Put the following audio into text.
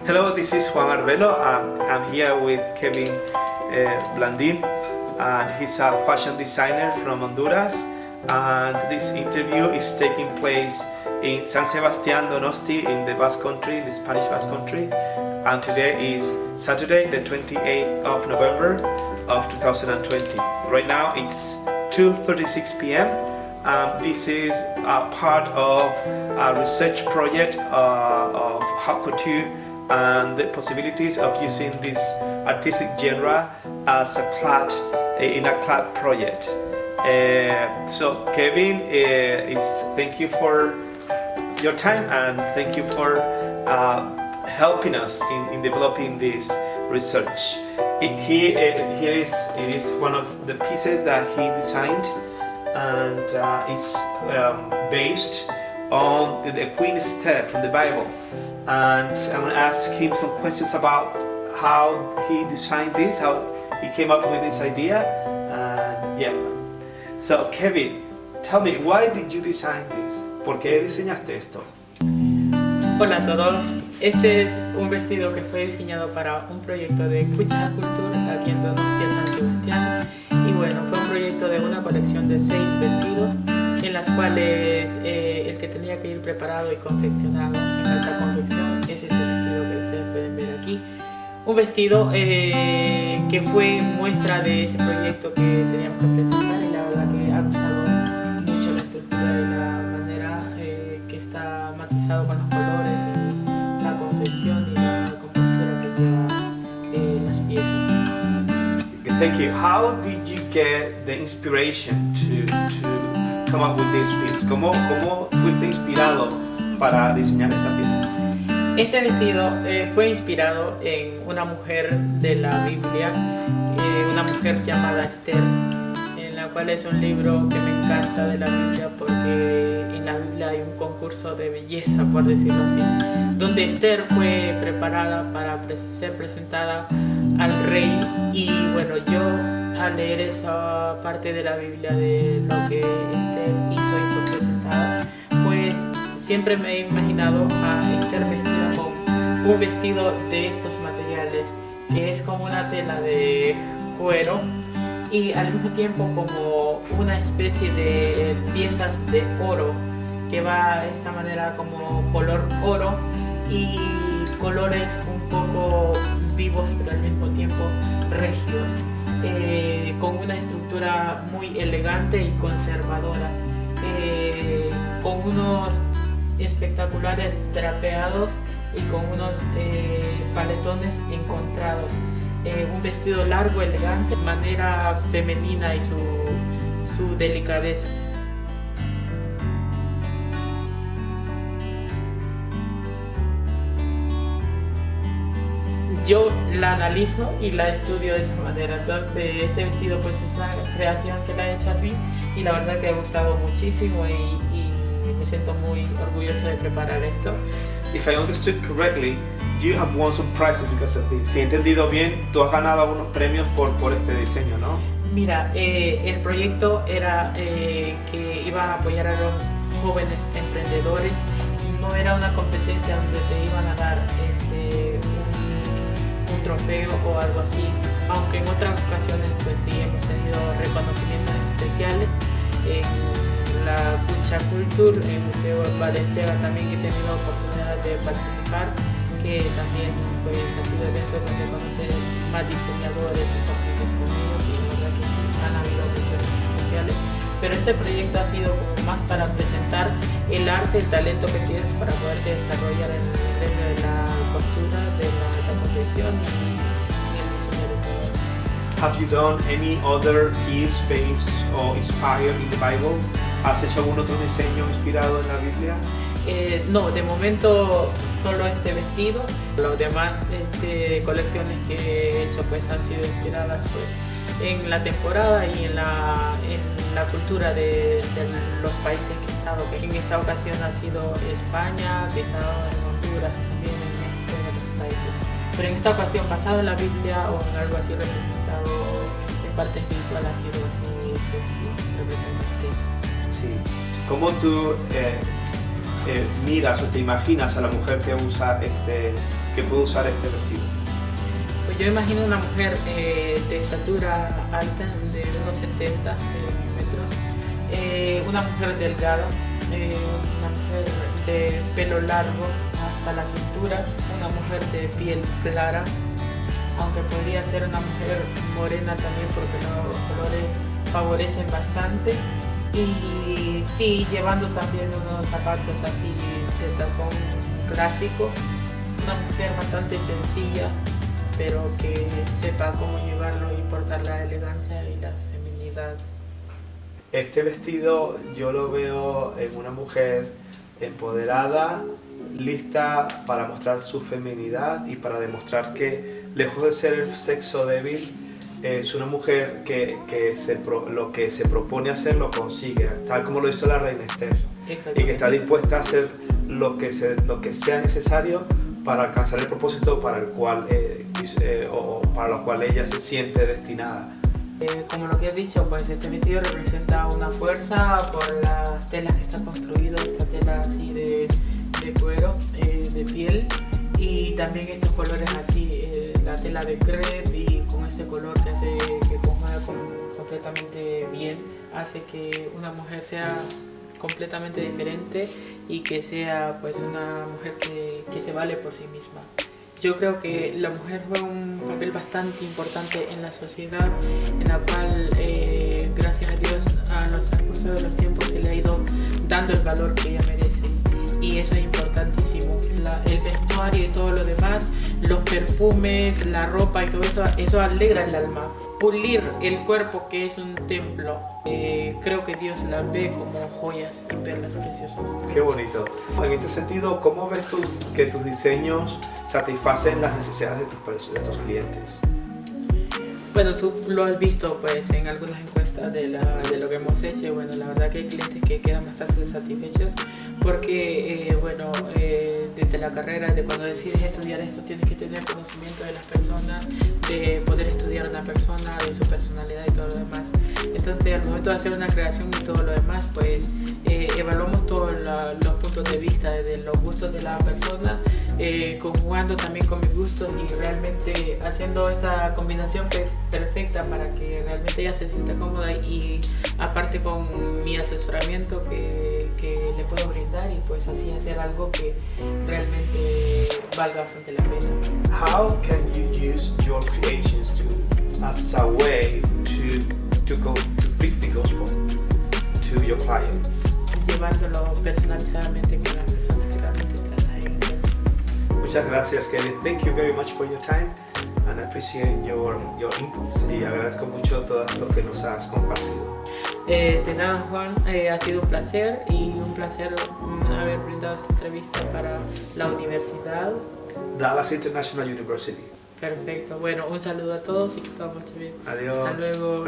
Hello, this is Juan Arbelo. I'm here with Kevin Blandin, and he's a fashion designer from Honduras. And this interview is taking place in San Sebastián Donosti in the Basque Country, the Spanish Basque Country. And today is Saturday, the 28th of November of 2020. Right now it's 2:36 p.m. This is a part of a research project of haute couture and the possibilities of using this artistic genre as a clad in a clad project. So Kevin, thank you for your time and thank you for helping us in developing this research. Here is one of the pieces that he designed, and it's based on the Queen Esther from the Bible. And I'm going to ask him some questions about how he designed this, how he came up with this idea. And yeah. So Kevin, tell me, why did you design this? ¿Por qué diseñaste esto? Hola a todos, este es un vestido que fue diseñado para un proyecto de Cucha Culture aquí en Donostia, San Sebastián. Y bueno, fue un proyecto de una colección de 6 vestidos en las cuales el que tenía que ir preparado y confeccionado en alta confección es este vestido que ustedes pueden ver aquí. Un vestido que fue muestra de ese proyecto que teníamos que presentar, y la verdad que ha gustado mucho la estructura y la manera que está matizado con los colores y la confección y la compostura que lleva las piezas. Thank you. How did you get the inspiration to come up with this piece? ¿Cómo fuiste inspirado para diseñar esta pieza? Este vestido fue inspirado en una mujer de la Biblia, una mujer llamada Esther, en la cual es un libro que me encanta de la Biblia porque en la Biblia hay un concurso de belleza, por decirlo así, donde Esther fue preparada para ser presentada al rey. Y bueno, yo al leer esa parte de la Biblia de lo que Esther hizo y fue presentada, pues siempre me he imaginado a Esther vestida con un vestido de estos materiales, que es como una tela de cuero y al mismo tiempo como una especie de piezas de oro, que va de esta manera como color oro y colores un poco vivos pero al mismo tiempo regios, con una estructura muy elegante y conservadora, con unos espectaculares drapeados y con unos paletones encontrados, un vestido largo, elegante, de manera femenina y su delicadeza. Yo la analizo y la estudio de esa manera. Entonces, este vestido pues es una creación que la he hecho así y la verdad que ha gustado muchísimo y me siento muy orgulloso de preparar esto. If I understood correctly, you have won some prizes because of this. Si he entendido bien, tú has ganado algunos premios por este diseño, ¿no? Mira, el proyecto era que iba a apoyar a los jóvenes emprendedores. No era una competencia donde te iban a dar un trofeo o algo así, aunque en otras ocasiones pues sí hemos tenido reconocimientos especiales. En la Cucha Culture, en el Museo Balenciaga también he tenido oportunidad de participar, que también pues ha sido eventos donde conocer más diseñadores y compartir con ellos, y la verdad que sí han habido eventos especiales. Pero este proyecto ha sido como más para presentar el arte, el talento que tienes para poder desarrollar en el gremio de la costura, de la confección y el diseño de todo. Have you done any other piece based or inspired in the Bible? ¿Has hecho algún otro diseño inspirado en la Biblia? No, de momento solo este vestido. Las demás colecciones que he hecho pues han sido inspiradas pues en la temporada y en la cultura de los países que he estado, que en esta ocasión ha sido España, que he estado en Honduras, también en México y en otros países. Pero en esta ocasión, basado en la Biblia o en algo así representado en parte espiritual, ha sido así representaste. Sí. ¿Cómo tú miras o te imaginas a la mujer que usa que puede usar este vestido? Pues yo imagino una mujer de estatura alta, de unos 70 metros, una mujer delgada, una mujer de pelo largo hasta la cintura, una mujer de piel clara, aunque podría ser una mujer morena también porque los colores favorecen bastante. Y sí, llevando también unos zapatos así de tacón clásico, una mujer bastante sencilla, pero que sepa cómo llevarlo y portar la elegancia y la feminidad. Este vestido yo lo veo en una mujer empoderada, lista para mostrar su feminidad y para demostrar que, lejos de ser el sexo débil, es una mujer que lo que se propone hacer lo consigue, tal como lo hizo la reina Esther, y que está dispuesta a hacer lo que sea necesario para alcanzar el propósito para el cual o para lo cual ella se siente destinada. Como lo que he dicho, pues este vestido representa una fuerza por las telas que está construido, esta tela así de cuero, de piel, y también estos colores así, la tela de crepe y con este color que hace que conjuga completamente bien, hace que una mujer sea completamente diferente y que sea pues una mujer que se vale por sí misma. Yo creo que la mujer juega un papel bastante importante en la sociedad, en la cual gracias a Dios a los transcurso de los tiempos se le ha ido dando el valor que ella merece, y eso es importantísimo. El vestuario y todo lo demás, los perfumes, la ropa y todo eso alegra el alma. Pulir el cuerpo, que es un templo, creo que Dios la ve como joyas y perlas preciosas. Qué bonito. En este sentido, ¿cómo ves tú que tus diseños satisfacen las necesidades de tus clientes? Bueno, tú lo has visto pues en algunas encuestas de lo que hemos hecho. Bueno, la verdad que hay clientes que quedan bastante satisfechos porque, desde la carrera, de cuando decides estudiar esto, tienes que tener conocimiento de las personas, de poder estudiar a una persona, de su personalidad y todo lo demás. Entonces, al momento de hacer una creación y todo lo demás, pues evaluamos todos los puntos de vista, desde los gustos de la persona, conjugando también con mis gustos y realmente haciendo esa combinación perfecta para que realmente ella se sienta cómoda, y aparte con mi asesoramiento que le puedo brindar, y pues así hacer algo que realmente valga bastante la pena. How can you use your creations as a way to preach the gospel to your clients? Llevándolo personalizadamente con las personas que realmente tratan de entender. Muchas gracias, Kevin. Thank you very much for your time and I appreciate your inputs, y agradezco mucho todo lo que nos has compartido. De nada, Juan, ha sido un placer haber brindado esta entrevista para la universidad. Dallas International University. Perfecto, bueno, un saludo a todos y que todo marche bien. Adiós. Hasta luego.